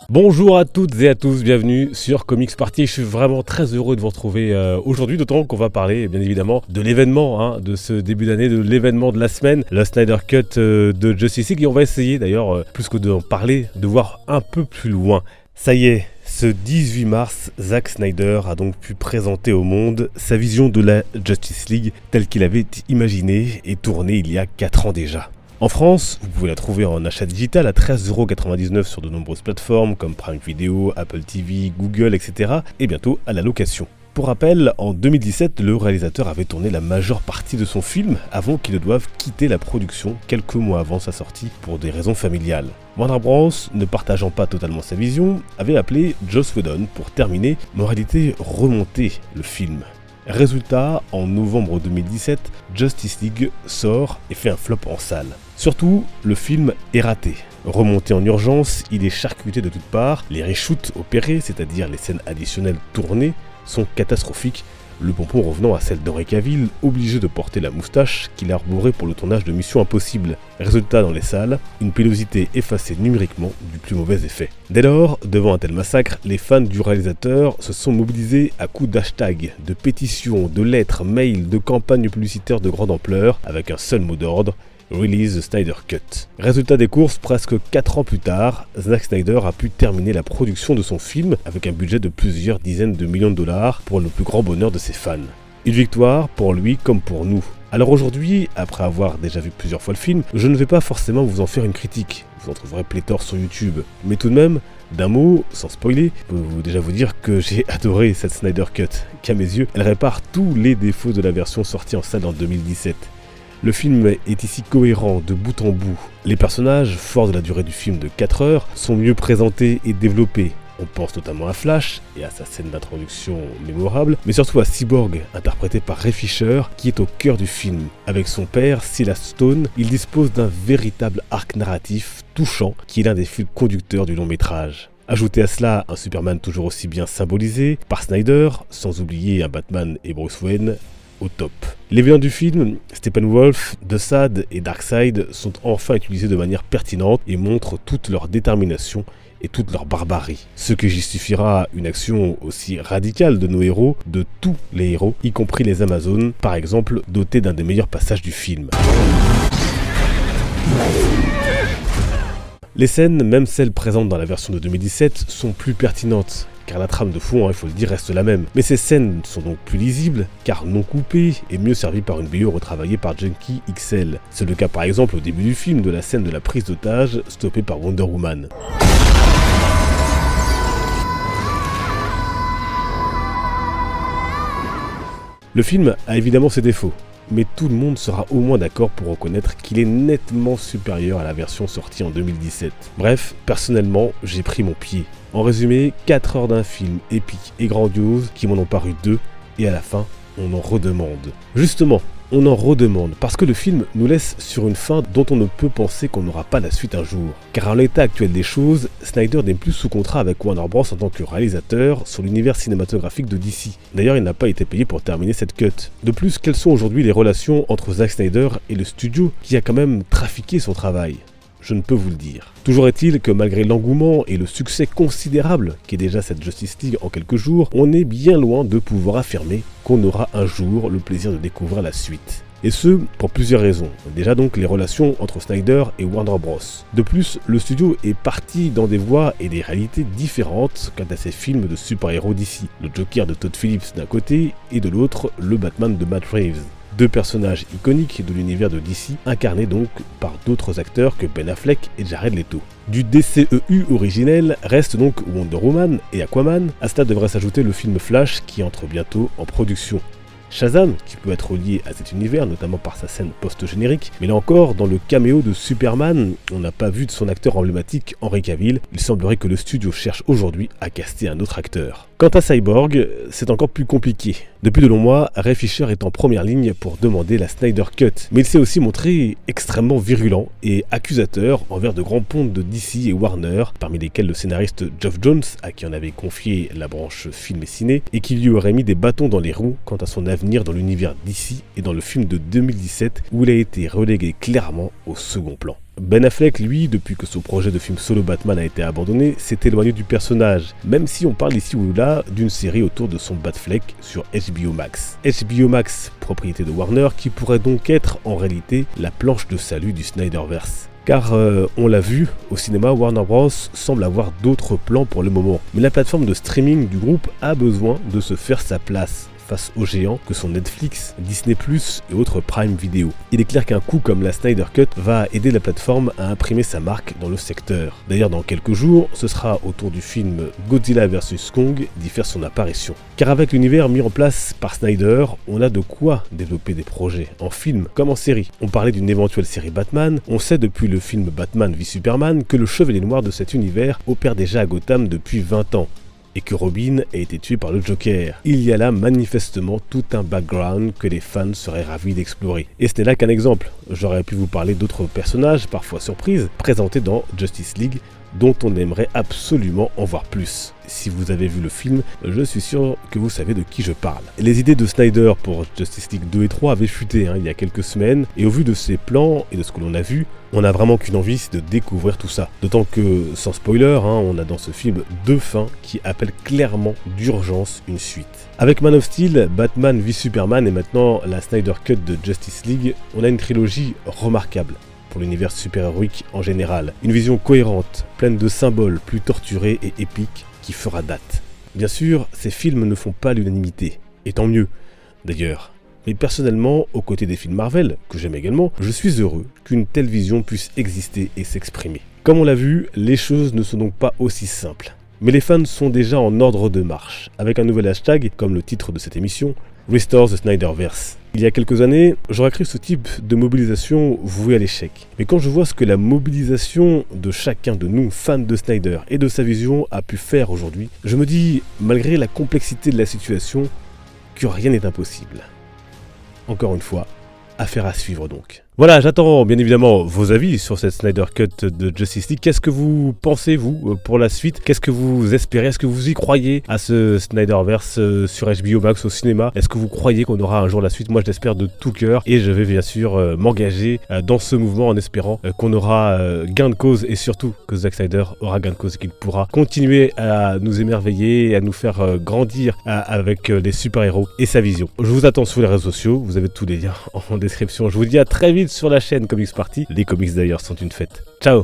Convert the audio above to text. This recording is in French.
Bonjour à toutes et à tous, bienvenue sur Comics Party. Je suis vraiment très heureux de vous retrouver aujourd'hui, d'autant qu'on va parler bien évidemment de l'événement de ce début d'année, de l'événement de la semaine, la Snyder Cut de Justice League. Et on va essayer d'ailleurs, plus que d'en parler, de voir un peu plus loin. Ça y est, ce 18 mars, Zack Snyder a donc pu présenter au monde sa vision de la Justice League telle qu'il avait imaginé et tournée il y a 4 ans déjà. En France, vous pouvez la trouver en achat digital à 13,99€ sur de nombreuses plateformes comme Prime Video, Apple TV, Google, etc. et bientôt à la location. Pour rappel, en 2017, le réalisateur avait tourné la majeure partie de son film avant qu'il ne doive quitter la production quelques mois avant sa sortie pour des raisons familiales. Warner Bros, ne partageant pas totalement sa vision, avait appelé Joss Whedon pour terminer, mais en réalité remonter le film. Résultat, en novembre 2017, Justice League sort et fait un flop en salle. Surtout, le film est raté. Remonté en urgence, il est charcuté de toutes parts, les reshoots opérés, c'est-à-dire les scènes additionnelles tournées, sont catastrophiques, le pompon revenant à celle d'Henry Cavill, obligé de porter la moustache qu'il arborait pour le tournage de Mission Impossible. Résultat dans les salles, une pilosité effacée numériquement du plus mauvais effet. Dès lors, devant un tel massacre, les fans du réalisateur se sont mobilisés à coups d'hashtags, de pétitions, de lettres, mails, de campagnes publicitaires de grande ampleur, avec un seul mot d'ordre: Release the Snyder Cut. Résultat des courses, presque 4 ans plus tard, Zack Snyder a pu terminer la production de son film avec un budget de plusieurs dizaines de millions de dollars pour le plus grand bonheur de ses fans. Une victoire pour lui comme pour nous. Alors aujourd'hui, après avoir déjà vu plusieurs fois le film, je ne vais pas forcément vous en faire une critique, vous en trouverez pléthore sur YouTube, mais tout de même, d'un mot, sans spoiler, je peux déjà vous dire que j'ai adoré cette Snyder Cut, qu'à mes yeux, elle répare tous les défauts de la version sortie en salle en 2017. Le film est ici cohérent de bout en bout. Les personnages, forts de la durée du film de 4 heures, sont mieux présentés et développés. On pense notamment à Flash et à sa scène d'introduction mémorable, mais surtout à Cyborg, interprété par Ray Fisher, qui est au cœur du film. Avec son père, Silas Stone, il dispose d'un véritable arc narratif touchant, qui est l'un des fils conducteurs du long métrage. Ajoutez à cela un Superman toujours aussi bien symbolisé par Snyder, sans oublier un Batman et Bruce Wayne au top. Les vilains du film, Steppenwolf, Desaad et Darkseid, sont enfin utilisés de manière pertinente et montrent toute leur détermination et toute leur barbarie. Ce qui justifiera une action aussi radicale de nos héros, de tous les héros, y compris les Amazones, par exemple, dotés d'un des meilleurs passages du film. Les scènes, même celles présentes dans la version de 2017, sont plus pertinentes, car la trame de fond, il faut le dire, reste la même. Mais ces scènes sont donc plus lisibles, car non coupées, et mieux servies par une BO retravaillée par Junkie XL. C'est le cas par exemple au début du film de la scène de la prise d'otage, stoppée par Wonder Woman. Le film a évidemment ses défauts, mais tout le monde sera au moins d'accord pour reconnaître qu'il est nettement supérieur à la version sortie en 2017. Bref, personnellement, j'ai pris mon pied. En résumé, 4 heures d'un film épique et grandiose qui m'en ont paru 2, et à la fin, on en redemande. Justement, on en redemande parce que le film nous laisse sur une fin dont on ne peut penser qu'on n'aura pas la suite un jour. Car à l'état actuel des choses, Snyder n'est plus sous contrat avec Warner Bros en tant que réalisateur sur l'univers cinématographique de DC. D'ailleurs, il n'a pas été payé pour terminer cette cut. De plus, quelles sont aujourd'hui les relations entre Zack Snyder et le studio qui a quand même trafiqué son travail ? Je ne peux vous le dire. Toujours est-il que malgré l'engouement et le succès considérable qu'est déjà cette Justice League en quelques jours, on est bien loin de pouvoir affirmer qu'on aura un jour le plaisir de découvrir la suite. Et ce, pour plusieurs raisons. Déjà donc les relations entre Snyder et Warner Bros. De plus, le studio est parti dans des voies et des réalités différentes quant à ses films de super-héros d'ici. Le Joker de Todd Phillips d'un côté et de l'autre, le Batman de Matt Reeves. 2 personnages iconiques de l'univers de DC, incarnés donc par d'autres acteurs que Ben Affleck et Jared Leto. Du DCEU originel reste donc Wonder Woman et Aquaman. À cela devrait s'ajouter le film Flash qui entre bientôt en production. Shazam, qui peut être lié à cet univers, notamment par sa scène post-générique, mais là encore, dans le caméo de Superman, on n'a pas vu de son acteur emblématique, Henry Cavill. Il semblerait que le studio cherche aujourd'hui à caster un autre acteur. Quant à Cyborg, c'est encore plus compliqué. Depuis de longs mois, Ray Fisher est en première ligne pour demander la Snyder Cut, mais il s'est aussi montré extrêmement virulent et accusateur envers de grands pontes de DC et Warner, parmi lesquels le scénariste Geoff Johns, à qui on avait confié la branche film et ciné, et qui lui aurait mis des bâtons dans les roues quant à son avenir dans l'univers DC et dans le film de 2017 où il a été relégué clairement au second plan. Ben Affleck, lui, depuis que son projet de film solo Batman a été abandonné, s'est éloigné du personnage, même si on parle ici ou là d'une série autour de son Batfleck sur HBO Max. HBO Max, propriété de Warner, qui pourrait donc être en réalité la planche de salut du Snyderverse. Car on l'a vu, au cinéma, Warner Bros semble avoir d'autres plans pour le moment. Mais la plateforme de streaming du groupe a besoin de se faire sa place face aux géants que sont Netflix, Disney+, et autres Prime Video. Il est clair qu'un coup comme la Snyder Cut va aider la plateforme à imprimer sa marque dans le secteur. D'ailleurs, dans quelques jours, ce sera au tour du film Godzilla vs Kong d'y faire son apparition. Car avec l'univers mis en place par Snyder, on a de quoi développer des projets, en film comme en série. On parlait d'une éventuelle série Batman, on sait depuis le film Batman v Superman que le Chevalier Noir de cet univers opère déjà à Gotham depuis 20 ans. Et que Robin a été tué par le Joker. Il y a là manifestement tout un background que les fans seraient ravis d'explorer. Et ce n'est là qu'un exemple. J'aurais pu vous parler d'autres personnages, parfois surprises, présentés dans Justice League, dont on aimerait absolument en voir plus. Si vous avez vu le film, je suis sûr que vous savez de qui je parle. Les idées de Snyder pour Justice League 2 et 3 avaient chuté il y a quelques semaines, et au vu de ses plans et de ce que l'on a vu, on n'a vraiment qu'une envie, c'est de découvrir tout ça. D'autant que, sans spoiler, on a dans ce film deux fins qui appellent clairement d'urgence une suite. Avec Man of Steel, Batman v Superman et maintenant la Snyder Cut de Justice League, on a une trilogie remarquable pour l'univers super-héroïque en général. Une vision cohérente, pleine de symboles plus torturés et épiques qui fera date. Bien sûr, ces films ne font pas l'unanimité, et tant mieux d'ailleurs. Mais personnellement, aux côtés des films Marvel, que j'aime également, je suis heureux qu'une telle vision puisse exister et s'exprimer. Comme on l'a vu, les choses ne sont donc pas aussi simples. Mais les fans sont déjà en ordre de marche, avec un nouvel hashtag, comme le titre de cette émission, Restore the Snyderverse. Il y a quelques années, j'aurais cru ce type de mobilisation vouée à l'échec. Mais quand je vois ce que la mobilisation de chacun de nous, fans de Snyder et de sa vision, a pu faire aujourd'hui, je me dis, malgré la complexité de la situation, que rien n'est impossible. Encore une fois, affaire à suivre donc. Voilà, j'attends bien évidemment vos avis sur cette Snyder Cut de Justice League. Qu'est-ce que vous pensez, vous, pour la suite? Qu'est-ce que vous espérez? Est-ce que vous y croyez à ce Snyderverse sur HBO Max au cinéma? Est-ce que vous croyez qu'on aura un jour la suite? Moi, je l'espère de tout cœur et je vais bien sûr m'engager dans ce mouvement en espérant qu'on aura gain de cause et surtout que Zack Snyder aura gain de cause et qu'il pourra continuer à nous émerveiller et à nous faire grandir avec les super-héros et sa vision. Je vous attends sur les réseaux sociaux, vous avez tous les liens en description. Je vous dis à très vite sur la chaîne Comics Party. Les comics d'ailleurs sont une fête. Ciao!